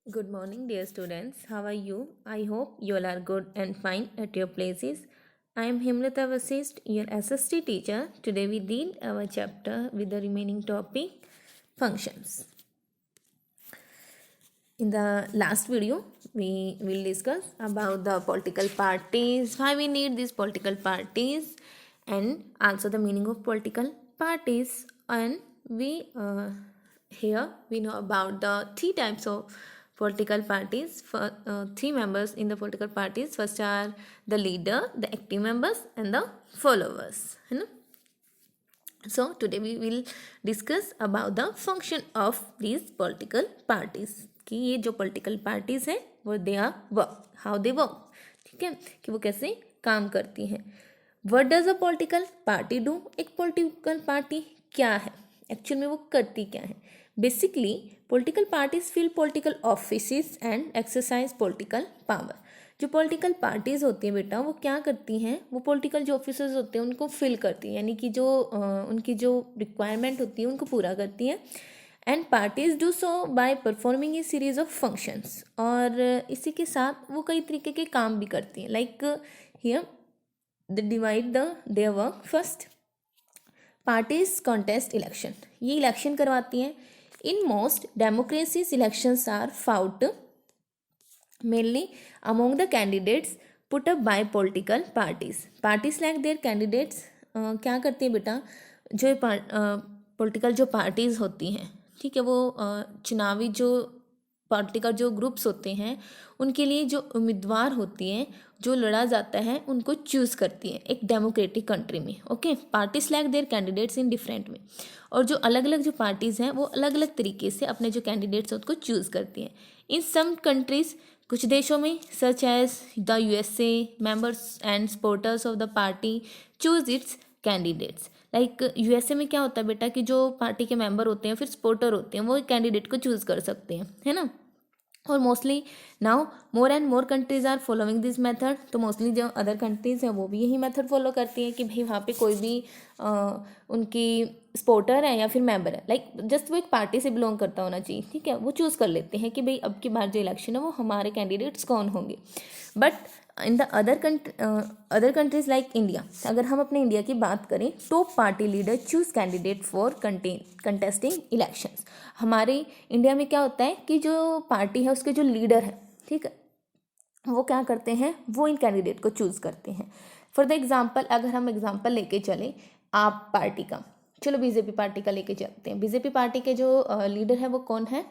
Good morning, dear students. How are you? I hope you all are good and fine at your places. I am Himrata Vasist, your SST teacher. Today we deal our chapter with the remaining topic, functions. In the last video, we will discuss about the political parties, why we need these political parties, and also the meaning of political parties. And we here we know about the three types of political parties. For three members in the political parties, first are the leader, the active members, and the followers. है ना? So today we will discuss about the function of these political parties कि ये जो political parties है वो they are work, how they work, ठीक है, कि वो कैसे काम करती हैं. What does a political party do? एक political party क्या है, एक्चुअल में वो करती क्या है. Basically political parties fill political offices and exercise political power. जो पॉलिटिकल पार्टीज़ होती हैं बेटा वो क्या करती हैं, वो पॉलिटिकल जो ऑफिसर्स होते हैं उनको फिल करती हैं, यानी कि जो उनकी जो रिक्वायरमेंट होती है उनको पूरा करती हैं. And parties do so by performing A series of functions. और इसी के साथ वो कई तरीके के काम भी करती हैं. Like here they divide the their work. First, parties contest election. ये इलेक्शन करवाती हैं. In most democracies elections are fought mainly among the candidates put up by political parties. Parties like their candidates क्या करती हैं बेटा, जो political जो parties होती हैं, ठीक है, वो चुनावी जो पॉलिटिकल जो ग्रुप्स होते हैं उनके लिए जो उम्मीदवार होती हैं जो लड़ा जाता है उनको चूज़ करती है एक डेमोक्रेटिक कंट्री में. Okay, parties like their candidates in different way. और जो अलग अलग जो पार्टीज़ हैं वो अलग अलग तरीके से अपने जो कैंडिडेट्स हैं उनको चूज़ करती हैं. इन सम कंट्रीज़, कुछ देशों में, such as the USA, members and supporters of the party choose its candidates. Like USA में क्या होता है बेटा कि जो पार्टी के मेंबर होते हैं फिर सपोर्टर होते हैं वो कैंडिडेट को चूज़ कर सकते हैं, है ना. और mostly now more and more countries are following this method. तो मोस्टली जो अदर कंट्रीज़ हैं वो भी यही मेथड फॉलो करती हैं कि भाई वहाँ पे कोई भी उनकी सपोर्टर है या फिर मेंबर है, लाइक जस्ट वो एक पार्टी से बिलोंग करता होना चाहिए, ठीक है, वो चूज़ कर लेते हैं कि भाई अब की बार जो इलेक्शन है वो हमारे कैंडिडेट्स कौन होंगे. But in the other countries like India, अगर हम अपने इंडिया की बात करें, top party leader choose candidate for contesting elections. हमारे इंडिया में क्या होता है कि जो पार्टी है उसके जो लीडर है, ठीक है, वो क्या करते हैं, वो इन कैंडिडेट को चूज़ करते हैं. फॉर द एग्जाम्पल, अगर हम एग्जाम्पल लेके चलें आप पार्टी का, चलो बीजेपी पार्टी का लेके चलते हैं. बीजेपी पार्टी के जो लीडर है वो कौन है,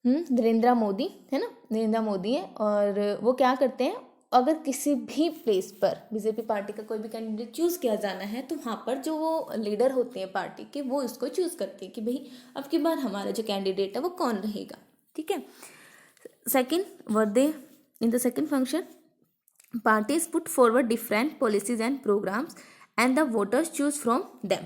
नरेंद्र मोदी, है ना, नरेंद्र मोदी है. और वो क्या करते हैं, अगर किसी भी प्लेस पर बीजेपी पार्टी का कोई भी कैंडिडेट चूज़ किया जाना है तो वहाँ पर जो वो लीडर होते हैं पार्टी के वो इसको चूज़ करते हैं कि भाई अब की बार हमारा जो कैंडिडेट है वो कौन रहेगा, ठीक है. Second, where they in the second function, parties put forward different policies and programmes and the voters choose from them.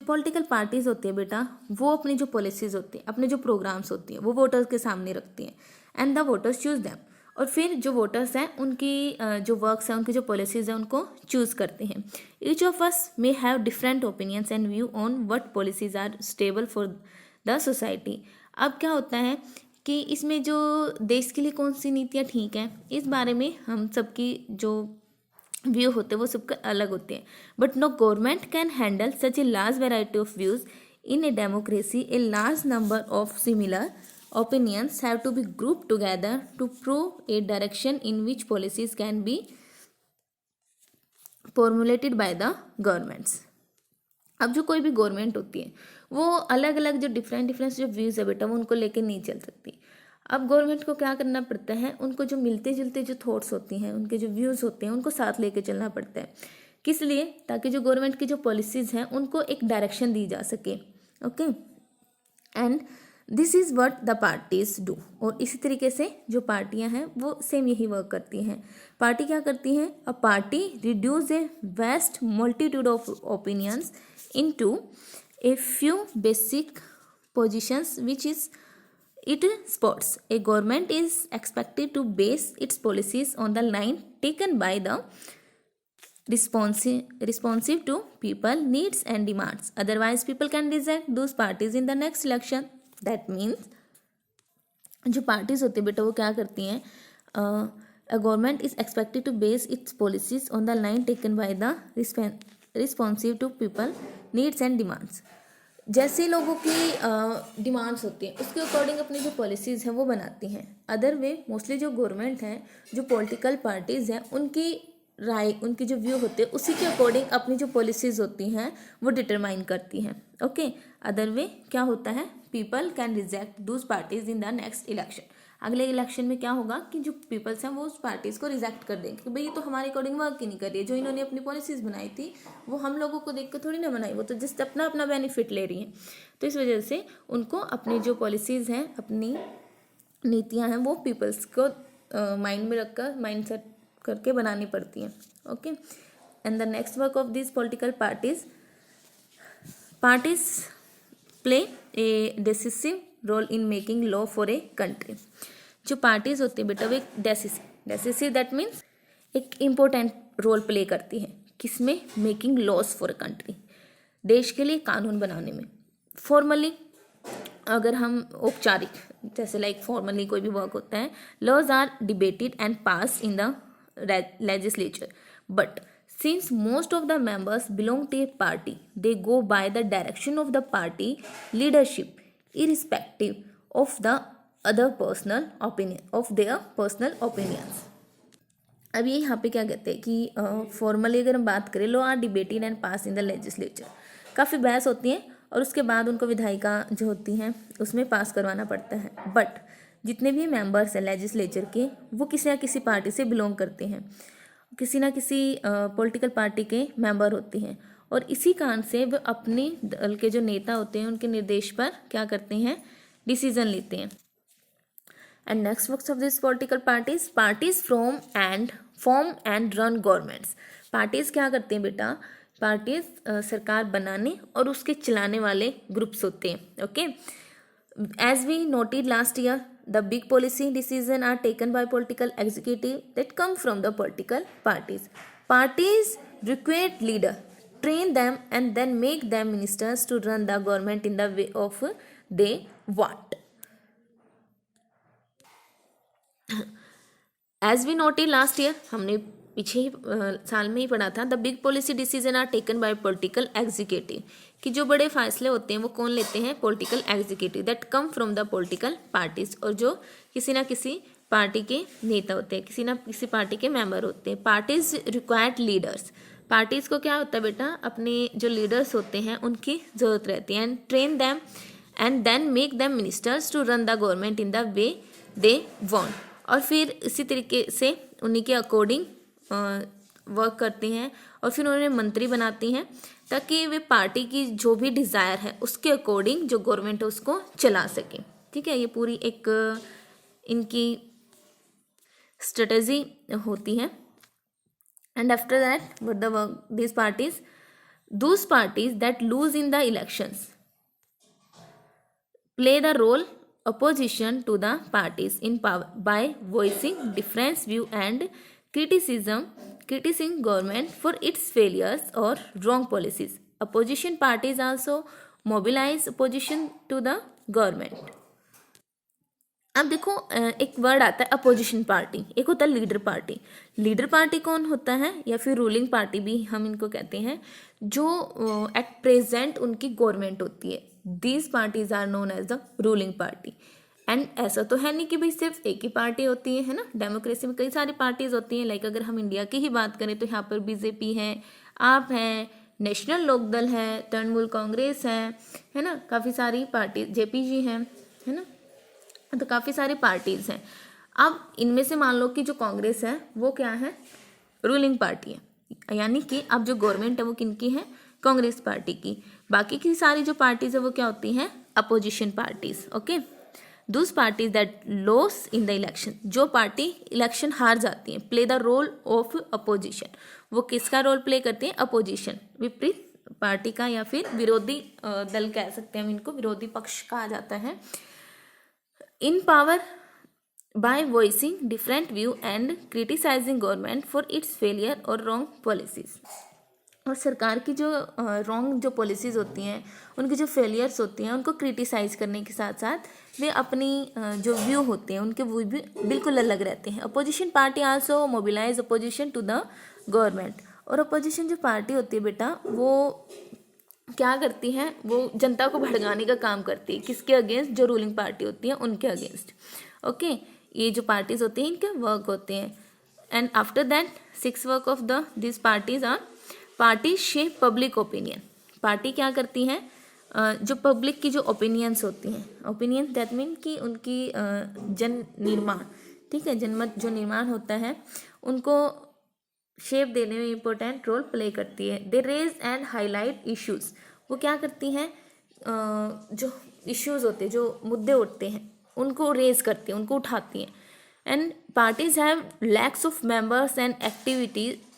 Political parties होती है बेटा वो अपनी जो पॉलिसीज होती है, अपने जो प्रोग्राम्स होती हैं वो वोटर्स के सामने रखती हैं. And the voters choose them. और फिर जो वोटर्स हैं उनकी जो वर्क्स हैं, उनकी जो पॉलिसीज हैं उनको चूज़ करते हैं. Each of us may have different opinions and view on what policies are stable for the society. अब क्या होता है कि इसमें जो देश के लिए कौन सी नीतियाँ ठीक हैं इस बारे में हम सबकी जो व्यू होते हैं वो सबके अलग होते हैं. But no government can handle such a large variety of views in a democracy. A large number of similar opinions have to be grouped together to prove a direction in which policies can be formulated by the governments. अब जो कोई भी government होती है वो अलग अलग जो डिफरेंट जो व्यूज़ है बेटा वो उनको लेके नहीं चल सकती. अब गवर्नमेंट को क्या करना पड़ता है, उनको जो मिलते जुलते जो थॉट्स होती हैं, उनके जो व्यूज़ होते हैं उनको साथ लेके चलना पड़ता है. किस लिए, ताकि जो गवर्नमेंट की जो पॉलिसीज़ हैं उनको एक डायरेक्शन दी जा सके. Okay, and this is what the parties do. और इसी तरीके से जो पार्टियां हैं वो सेम यही वर्क करती हैं. पार्टी क्या करती हैं, a party reduce a vast multitude of opinions into a few basic positions which is it spots. A government is expected to base its policies on the line taken by the responsive to people needs and demands. Otherwise people can reject those parties in the next election. That means जो parties होती है बेटा वो क्या करती हैं, a government is expected to base its policies on the line taken by the responsive to people needs and demands. जैसे लोगों की डिमांड्स होती हैं उसके अकॉर्डिंग अपनी जो पॉलिसीज़ हैं वो बनाती हैं। अदर वे मोस्टली जो गवर्नमेंट हैं, जो पॉलिटिकल पार्टीज़ हैं, उनकी राय, उनकी जो व्यू होते हैं उसी के अकॉर्डिंग अपनी जो पॉलिसीज़ होती हैं वो डिटरमाइन करती हैं। ओके, अदर वे क्या होता है, people can reject Dooj parties in the next election. अगले इलेक्शन में क्या होगा कि जो पीपल्स हैं वो उस पार्टीज़ को रिजेक्ट कर देंगे कि भाई ये तो हमारे अकॉर्डिंग वर्क ही नहीं कर रही है, जो इन्होंने अपनी पॉलिसीज़ बनाई थी वो हम लोगों को देख कर थोड़ी ना बनाई, वो तो जस्ट अपना अपना बेनिफिट ले रही हैं। तो इस वजह से उनको अपनी जो पॉलिसीज़ हैं, अपनी नीतियाँ हैं वो पीपल्स को माइंड में रखकर, माइंड सेट करके बनानी पड़ती हैं। Okay, and the next work of this political parties play a decisive role in making law for a country. जो पार्टीज होती है बेटा वो एक डेसिसिव दैट मीन्स एक इम्पोर्टेंट रोल प्ले करती है, किसमें, making laws for a country, देश के लिए कानून बनाने में। फॉर्मली अगर हम औपचारिक, जैसे लाइक फॉर्मली कोई भी वर्क होता है, laws are debated and pass in the legislature, but since most of the members belong to a party, they go by the direction of the party leadership irrespective of the other personal opinion of their personal opinions। अब ये यहाँ पे क्या कहते हैं कि formally अगर हम बात करें, law are debated and pass in the legislature, काफ़ी बहस होती है और उसके बाद उनको विधायिका जो होती हैं उसमें पास करवाना पड़ता है। बट जितने भी मेंबर्स हैं लेजिस्लेचर के वो किसी ना किसी पार्टी से बिलोंग करते हैं, किसी ना किसी पॉलिटिकल पार्टी के मेंबर होते हैं, और इसी कारण से वो अपने दल के जो नेता होते हैं उनके निर्देश पर क्या करते हैं, डिसीजन लेते हैं। And next works of this political parties form and run governments. Parties क्या करते हैं बेटा, पार्टीज सरकार बनाने और उसके चलाने वाले ग्रुप्स होते हैं। Okay, as we noted last year, the big policy decisions are taken by political executive that come from the political parties. Parties recruit leader, train them and then make them ministers to run the government in the way of they want. As we noted last year, हमने पिछले साल में ही पढ़ा था, the big policy decision are taken by political executive, कि जो बड़े फैसले होते हैं वो कौन लेते हैं, political executive that come from the political parties, और जो किसी ना किसी पार्टी के नेता होते हैं, किसी ना किसी पार्टी के मेंबर होते हैं। पार्टीज रिक्वायर्ड लीडर्स, पार्टीज को क्या होता है बेटा, अपने जो लीडर्स होते हैं उनकी ज़रूरत रहती है। And train them and then make them ministers to run the government in the way they want, और फिर इसी तरीके से उन्हीं के अकॉर्डिंग वर्क करती हैं और फिर उन्हें मंत्री बनाती हैं ताकि वे पार्टी की जो भी डिज़ायर है उसके अकॉर्डिंग जो गवर्नमेंट है उसको चला सके। ठीक है, ये पूरी एक इनकी स्ट्रेटजी होती है। And after that what the work this parties, those parties that lose in the elections play the role opposition to the parties in power by voicing different view and criticizing government for its failures or wrong policies. Opposition parties also mobilize opposition to the government. अब देखो एक word आता है opposition party, एक होता है leader party. Leader party कौन होता है, या फिर रूलिंग पार्टी भी हम इनको कहते हैं, जो एट प्रेजेंट उनकी गवर्नमेंट होती है। These parties are known as the ruling party. And ऐसा तो है नहीं कि भाई सिर्फ एक ही पार्टी होती है ना, डेमोक्रेसी में कई सारी पार्टीज होती हैं। लाइक अगर हम इंडिया की ही बात करें तो यहाँ पर बीजेपी है, आप हैं, नेशनल लोकदल है, तृणमूल कांग्रेस है ना, काफ़ी सारी पार्टी, जेपीजी है ना, तो काफ़ी सारी पार्टीज़ हैं। अब इनमें से मान लो कि जो कांग्रेस है वो क्या है, रूलिंग पार्टी है, यानी कि अब जो गवर्नमेंट है वो किनकी है, कांग्रेस पार्टी की। बाकी की सारी जो पार्टीज़ है वो क्या होती हैं, opposition parties. Okay, those parties that loss in the election, जो पार्टी इलेक्शन हार जाती हैं, play the role of opposition, वो किसका रोल प्ले करती हैं, अपोजिशन, विपरीत पार्टी का, या फिर विरोधी दल कह सकते हैं हम इनको, विरोधी पक्ष कहा जाता है। इन power by voicing different view and criticizing government for its failure or wrong policies. और सरकार की जो रॉन्ग जो पॉलिसीज़ होती हैं, उनकी जो फेलियर्स होती हैं, उनको क्रिटिसाइज़ करने के साथ साथ वे अपनी जो व्यू होते हैं उनके वो भी बिल्कुल अलग रहते हैं। Opposition party also mobilise opposition to the government. और अपोजिशन जो पार्टी होती है बेटा, वो क्या करती हैं, वो जनता को भड़काने का काम करती है। किसके अगेंस्ट? जो रूलिंग पार्टी होती है उनके अगेंस्ट। ओके, ये जो पार्टीज होती हैं इनके वर्क होते हैं। And after that 6 work of this parties are party shape public opinion. Party क्या करती हैं? जो पब्लिक की जो ओपिनियंस होती हैं, ओपिनियन दैट मीन कि उनकी जन निर्माण, ठीक है, जनमत जो निर्माण होता है उनको शेप देने में इम्पोर्टेंट रोल प्ले करती है। They raise and highlight issues. वो क्या करती हैं? जो इश्यूज होते हैं, जो मुद्दे उठते हैं, उनको रेज करती हैं, उनको उठाती हैं। And parties have lakhs of members and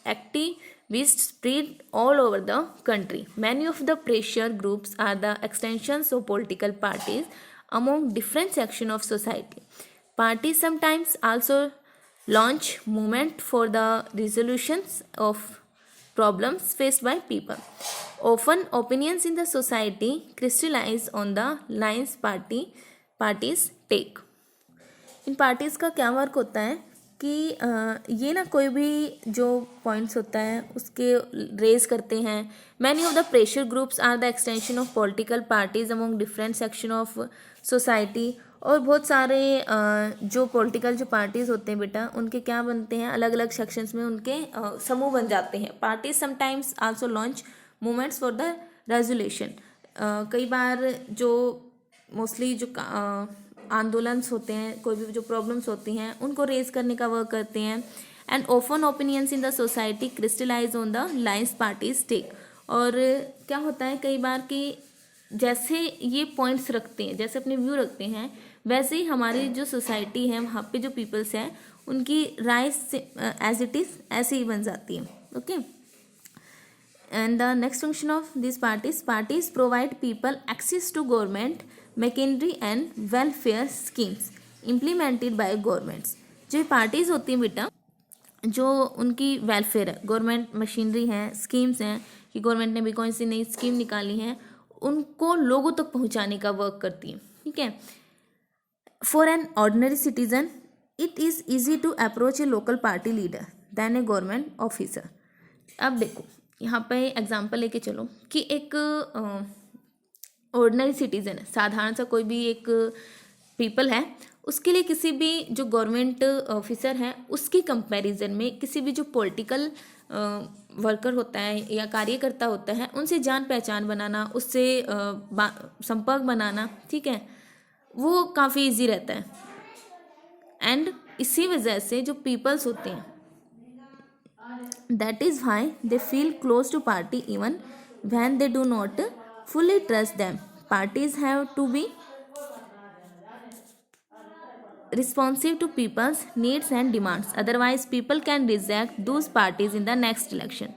activists spread all over the country. Many of the pressure groups are the extensions of political parties among different sections of society. Parties sometimes also launch movement for the resolutions of problems faced by people. Often opinions in the society crystallize on the lines parties take. In parties का क्या work होता है कि ये ना कोई भी जो पॉइंट्स होता है उसके रेज करते हैं। Many of the pressure groups are the extension of political parties among different section of society. और बहुत सारे जो पॉलिटिकल जो पार्टीज़ होते हैं बेटा, उनके क्या बनते हैं? अलग अलग सेक्शंस में उनके समूह बन जाते हैं। Parties sometimes also launch movements for the resolution. कई बार जो मोस्टली जो आंदोलन होते हैं, कोई भी जो प्रॉब्लम्स होती हैं उनको रेज करने का वर्क करते हैं। And open opinions in the society crystallise on the lines parties take. और क्या होता है कई बार कि जैसे ये पॉइंट्स रखते हैं, जैसे अपने व्यू रखते हैं, वैसे ही हमारी जो सोसाइटी है वहाँ पे जो पीपल्स हैं उनकी राय एज इट इज़ ऐसे ही बन जाती है। Okay, and the next function of this parties provide people access to government machinery and welfare schemes implemented by governments. जो पार्टीज़ होती हैं बेटा, जो उनकी वेलफेयर है, गवर्नमेंट मशीनरी है, स्कीम्स हैं कि गवर्नमेंट ने भी कौन सी नई स्कीम निकाली हैं, उनको लोगों तक पहुंचाने का वर्क करती है। ठीक है, for an ordinary citizen it is easy to approach a local party leader than a government officer. अब देखो यहाँ पे एग्जांपल लेके चलो कि एक ऑर्डिनरी सिटीजन है, साधारण सा कोई भी एक पीपल है, उसके लिए किसी भी जो गवर्नमेंट ऑफिसर है उसकी कंपैरिजन में किसी भी जो पॉलिटिकल वर्कर होता है या कार्यकर्ता होता है उनसे जान पहचान बनाना, उससे संपर्क बनाना, ठीक है, वो काफ़ी इजी रहता है। एंड इसी वजह से जो पीपल्स होते हैं, that is why they feel close to party even when they do not fully trust them. Parties have to be responsive to people's needs and demands. Otherwise, people can reject those parties in the next election.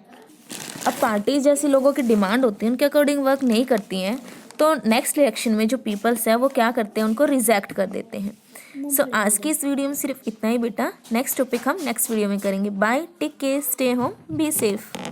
अब parties जैसे लोगों की demand होती है, उनके according work नहीं करती हैं, तो नेक्स्ट इलेक्शन में जो पीपल्स है वो क्या करते हैं? उनको रिजेक्ट कर देते हैं। सो आज की इस वीडियो में सिर्फ इतना ही बेटा। नेक्स्ट टॉपिक हम नेक्स्ट वीडियो में करेंगे। Bye, take care, stay home, be safe.